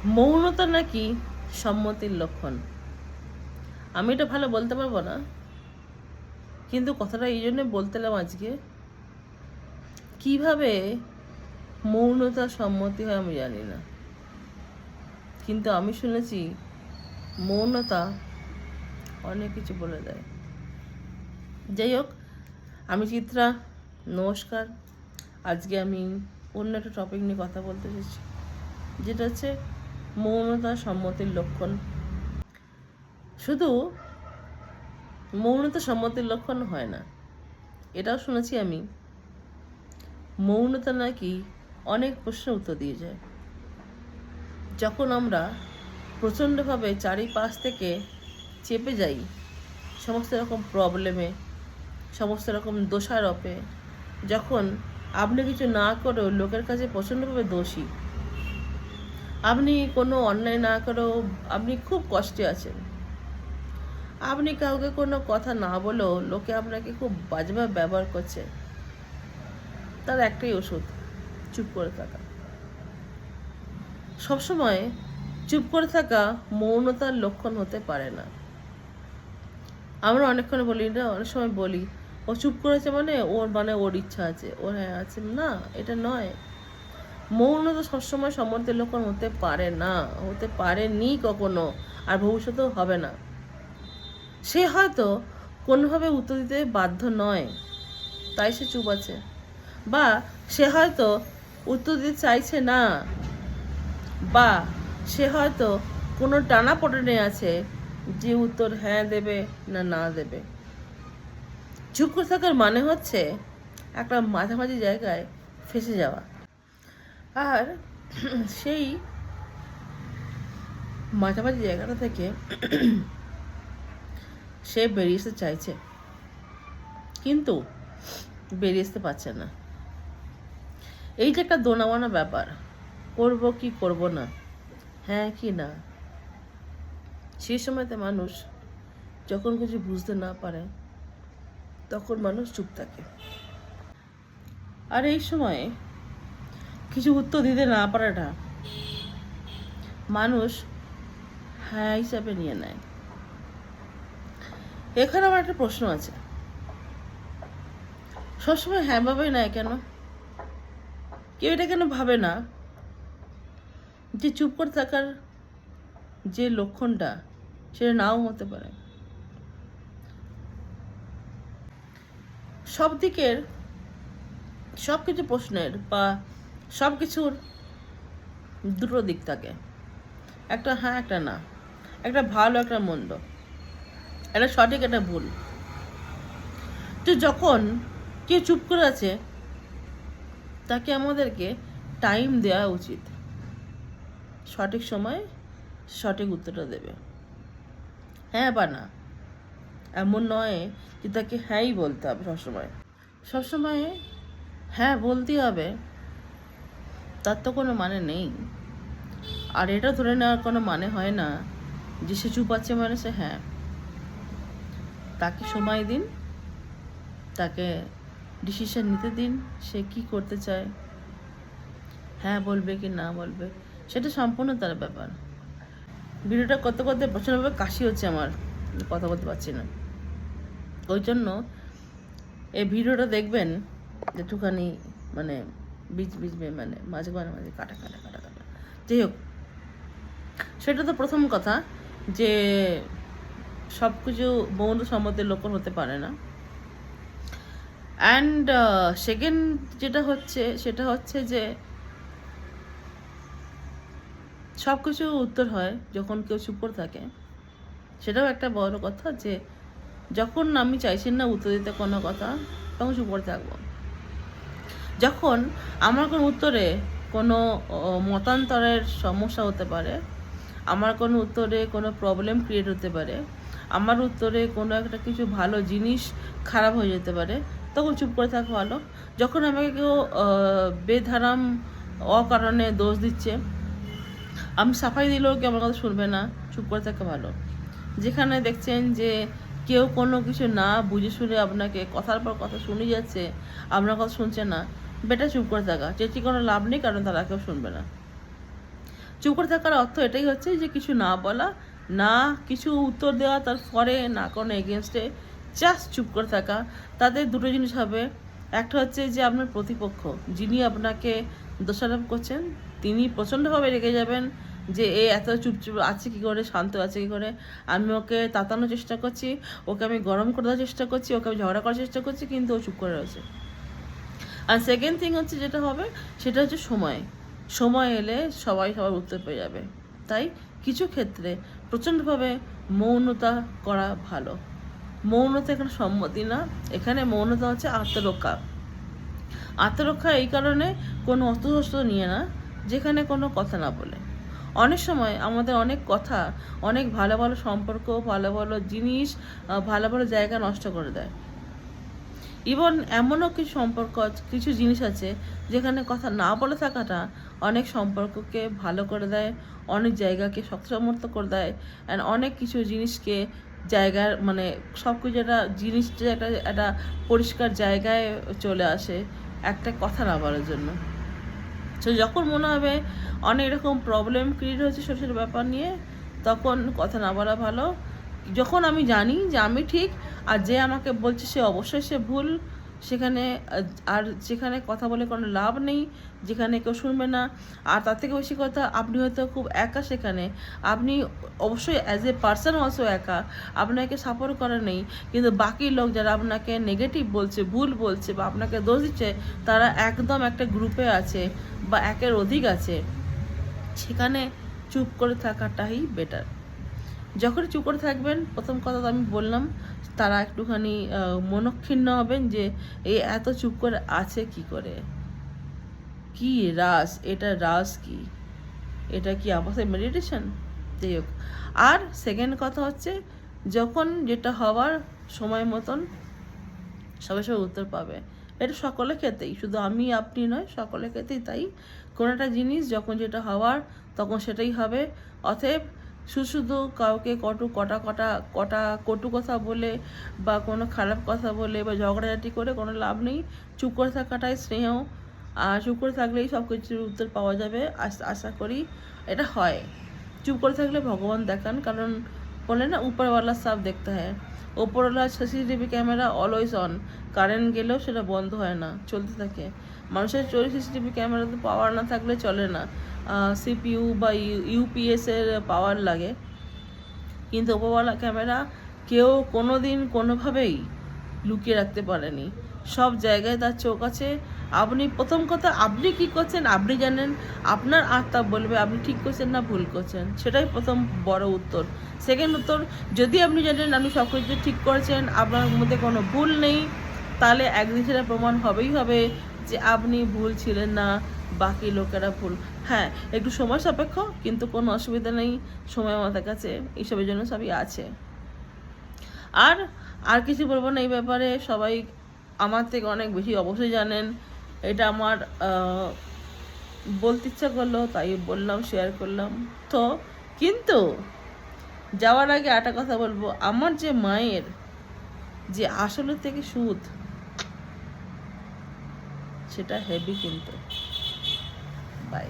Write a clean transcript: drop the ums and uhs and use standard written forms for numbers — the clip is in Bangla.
মৌনতা নাকি সম্মতির লক্ষণ। আমি এটা ভালো বলতে পারবো না, কিন্তু কথাটা এই জন্য বলতে এলাম আজকে। কিভাবে মৌনতা সম্মতি হয় আমি জানি না, কিন্তু আমি শুনেছি মৌনতা অনেক কিছু বলে দেয়। যাই হোক, আমি চিত্রা, নমস্কার। আজকে আমি অন্য একটা টপিক নিয়ে কথা বলতে এসেছি, যেটা হচ্ছে মৌনতা সম্মতির লক্ষণ। শুধু মৌনতা সম্মতির লক্ষণ হয় না, এটাও শুনেছি আমি মৌনতা নাকি অনেক প্রশ্নের উত্তর দিয়ে যায়। যখন আমরা প্রচণ্ডভাবে চারিপাশ থেকে চেপে যাই সমস্ত রকম প্রবলেমে, সমস্ত রকম দোষারোপে, যখন আপনি কিছু না করেও লোকের কাছে প্রচণ্ডভাবে দোষী, আপনি কোনো অন্যায় না করেও আপনি খুব কষ্টে আছেন, আপনি কাউকে কোনো কথা না বলেও লোকে আপনাকে খুব বাজেভাবে ব্যবহার করছে, তার একটাই ওষুধ, চুপ করে থাকা। সবসময় চুপ করে থাকা মৌনতার লক্ষণ হতে পারে না। আমরা অনেকক্ষণ বলি না, অনেক সময় বলি ও চুপ করেছে মানে ওর ইচ্ছা আছে, ওর হ্যাঁ আছে। না, এটা নয়। মৌনতা সবসময় সম্মতির লক্ষণ হতে পারে না, হতে পারেনি কখনো, আর ভবিষ্যতেও হবে না। সে হয়তো কোনোভাবে উত্তর দিতে বাধ্য নয়, তাই সে চুপ আছে, বা সে হয়তো উত্তর দিতে চাইছে না, বা সে হয়তো কোনো টানাপোড়েনে আছে যে উত্তর হ্যাঁ দেবে না না দেবে। চুপ করে থাকার মানে হচ্ছে একটা মাঝামাঝি জায়গায় ফেসে যাওয়া, আর সেই মাঝামাঝি জায়গাটা থেকে সে বেরিয়ে আসতে চাইছে, কিন্তু বেরিয়ে আসতে পারছে না। এই যে একটা দোনামানা ব্যাপার, করবো কি করব না, হ্যাঁ কি না, সেই সময়তে মানুষ যখন কিছু বুঝতে না পারে তখন মানুষ চুপ থাকে। আর এই সময়ে কিছু উত্তর দিতে না পারাটা মানুষ হ্যাঁ হিসাবে নিয়ে নেয়। এখানে আমার একটা প্রশ্ন আছে, সবসময় হ্যাঁ ভাবে নেয় কেন? কেউ এটা কেন ভাবে না যে চুপ করে থাকার যে লক্ষণটা সেটা নাও হতে পারে? সব দিকের সব কিছু প্রশ্নের বা সব কিছুর দুটো দিক থাকে, একটা হ্যাঁ একটা না, একটা ভালো একটা মন্দ, একটা সঠিক একটা ভুল। তো যখন কেউ চুপ করে আছে তাকে আমাদেরকে টাইম দেওয়া উচিত, সঠিক সময় সঠিক উত্তরটা দেবে, হ্যাঁ বা না। এমন নয় যে তাকে হ্যাঁই বলতে হবে সবসময়, সবসময় হ্যাঁ বলতেই হবে, তার তো কোনো মানে নেই। আর এটা ধরে নেওয়ার কোনো মানে হয় না যে সে চুপ আছে মানে সে হ্যাঁ। তাকে সময় দিন, তাকে ডিসিশন নিতে দিন, সে কি করতে চায়, হ্যাঁ বলবে কি না বলবে সেটা সম্পূর্ণ তার ব্যাপার। ভিডিওটা করতে করতে প্রচণ্ডভাবে কাশি হচ্ছে আমার, কথা বলতে পারছি না। ওই জন্য এই ভিডিওটা দেখবেন একটুখানি মানে মানে মাঝে মাঝে কাটা কাটা কাটা কাটা। যাই হোক, সেটা তো প্রথম কথা যে সব কিছু মৌন সম্মতির লক্ষণ হতে পারে না। অ্যান্ড সেকেন্ড যেটা হচ্ছে সেটা হচ্ছে যে সব কিছু উত্তর হয় যখন কেউ চুপ করে থাকে। সেটাও একটা বড় কথা যে যখন আমি চাইছি না উত্তর দিতে কোনো কথা, তখন চুপ করে থাকবো। যখন আমার কোনো উত্তরে কোনো মতান্তরের সমস্যা হতে পারে, আমার কোনো উত্তরে কোনো প্রবলেম ক্রিয়েট হতে পারে, আমার উত্তরে কোনো একটা কিছু ভালো জিনিস খারাপ হয়ে যেতে পারে, তখন চুপ করে থাকা ভালো। যখন আমাকে কেউ বেধারাম অকারণে দোষ দিচ্ছে, আমি সাফাই দিলেও কেউ আমার কথা শুনবে না, চুপ করে থাকা ভালো। যেখানে দেখছেন যে কেউ কোনো কিছু না বুঝে শুনে আপনাকে কথার পর কথা শুনে যাচ্ছে, আপনার কথা শুনছে না, বেটা চুপ করে থাকা। চেঁচিয়ে কোনো লাভ নেই, কারণ তারা কেউ শুনবে না। চুপ করে থাকার অর্থ এটাই হচ্ছে যে কিছু না বলা, না কিছু উত্তর দেওয়া তার ফরে, না কোনো এগেনস্টে, জাস্ট চুপ করে থাকা। তাতে দুটো জিনিস হবে। একটা হচ্ছে যে আপনার প্রতিপক্ষ যিনি আপনাকে দোষারোপ করছেন তিনি প্রচণ্ডভাবে রেগে যাবেন যে এ এত চুপচুপ আছে কী করে, শান্ত আছে কী করে, আমি ওকে তাতানোর চেষ্টা করছি, ওকে আমি গরম করে দেওয়ার চেষ্টা করছি, ওকে আমি ঝগড়া করার চেষ্টা করছি, কিন্তু ও চুপ করে রয়েছে। আর সেকেন্ড থিং হচ্ছে যেটা হবে সেটা হচ্ছে সময় এলে সবাই সবার উত্তর পেয়ে যাবে। তাই কিছু ক্ষেত্রে প্রচণ্ডভাবে মৌনতা করা ভালো। মৌনতা এখানে সম্মতি না, এখানে মৌনতা হচ্ছে আত্মরক্ষা এই কারণে কোনো অস্ত্র নিয়ে না, যেখানে কোনো কথা না বলে। অনেক সময় আমাদের অনেক কথা অনেক ভালো ভালো সম্পর্ক, ভালো ভালো জিনিস, ভালো ভালো জায়গা নষ্ট করে দেয়। ইভন এমনও কিছু সম্পর্ক, কিছু জিনিস আছে যেখানে কথা না বলে থাকাটা অনেক সম্পর্ককে ভালো করে দেয়, অনেক জায়গাকে শক্তসমর্থ করে দেয়, অ্যান্ড অনেক কিছু জিনিসকে জায়গার মানে সব কিছু একটা জিনিসটা একটা পরিষ্কার জায়গায় চলে আসে একটা কথা না বলার জন্য। তো যখন মনে হবে অনেক রকম প্রবলেম ক্রিয়েট হয়েছে ছোটো ছোটো ব্যাপার নিয়ে, তখন কথা না বলা ভালো। যখন আমি জানি যে আমি ঠিক আর যে আমাকে বলছে সে অবশ্যই সে ভুল, সেখানে আর যেখানে কথা বলে কোনো লাভ নেই, যেখানে কেউ শুনবে না, আর তার থেকে বেশি কথা আপনি হয়তো খুব একা, সেখানে আপনি অবশ্যই অ্যাজ এ পার্সন অলসো একা, আপনাকে সাপোর্ট করা নেই, কিন্তু বাকি লোক যারা আপনাকে নেগেটিভ বলছে, ভুল বলছে বা আপনাকে দোষ দিচ্ছে, তারা একদম একটা গ্রুপে আছে বা একের অধিক আছে। সেখানে চুপ করে থাকাটাই বেটার। যখন চুপ করে থাকবেন, প্রথম কথা তো আমি বললাম, তারা একটুখানি মনক্ষিণ্ণ হবেন যে এই এত চুপ করে আছে কি করে, কি রাস, এটা রাস কি, এটা কি আপাতত মেডিটেশন, যাই হোক। আর সেকেন্ড কথা হচ্ছে যখন যেটা হওয়ার সময় মতন সবাই উত্তর পাবে। এটা সকলের ক্ষেত্রেই, শুধু আমি আপনি নয়, সকলের ক্ষেত্রেই তাই। কোনো একটা জিনিস যখন যেটা হওয়ার তখন সেটাই হবে। অতএব শুধু কাউকে কটু কথা বলে বা কোনো খারাপ কথা বলে বা ঝগড়াঝাটি করে কোনো লাভ নেই। চুপ করে থাকাটাই স্নেহ, আর চুপ করে থাকলেই সব কিছুর উত্তর পাওয়া যাবে আশা করি। এটা হয়, চুপ করে থাকলে ভগবান দেখান, কারণ বলে না উপরওয়ালা সব দেখতে হয়। ওপরওয়ালা CCTV camera always on, current গেলেও সেটা বন্ধ হয় না, চলতে থাকে। মানুষের চোরে সিসিটিভি ক্যামেরাতে পাওয়ার না থাকলে চলে না, সিপিইউ বা ইউপিএসের পাওয়ার লাগে, কিন্তু ওপরওয়ালা ক্যামেরা কেউ কোনো দিন কোনোভাবেই লুকিয়ে রাখতে পারেনি, সব জায়গায় তার চোখ আছে। আপনি প্রথম কথা, আপনি কি করছেন আপনি জানেন, আপনার আত্মা বলবে আপনি ঠিক করছেন না ভুল করছেন, সেটাই প্রথম বড় উত্তর। সেকেন্ড উত্তর, যদি আপনি জানেন আপনি সব কিছু ঠিক করেছেন, আপনার মধ্যে কোনো ভুল নেই, তাহলে একদিন সেটা প্রমাণ হবেই হবে যে আপনি ভুল ছিলেন না, বাকি লোকেরা ভুল। হ্যাঁ, একটু সময় সাপেক্ষ, কিন্তু কোনো অসুবিধা নেই, সময় আমাদের কাছে এইসবের জন্য সবই আছে। আর কিছু বলবো না এই ব্যাপারে, সবাই আমার থেকে অনেক বেশি অবশ্যই জানেন। এটা আমার বলতে ইচ্ছা করলো তাই বললাম, শেয়ার করলাম। তো কিন্তু যাওয়ার আগে একটা কথা বলবো, আমার যে মায়ের যে আসলের থেকে সুদ, সেটা হেভি কিন্তু। বাই।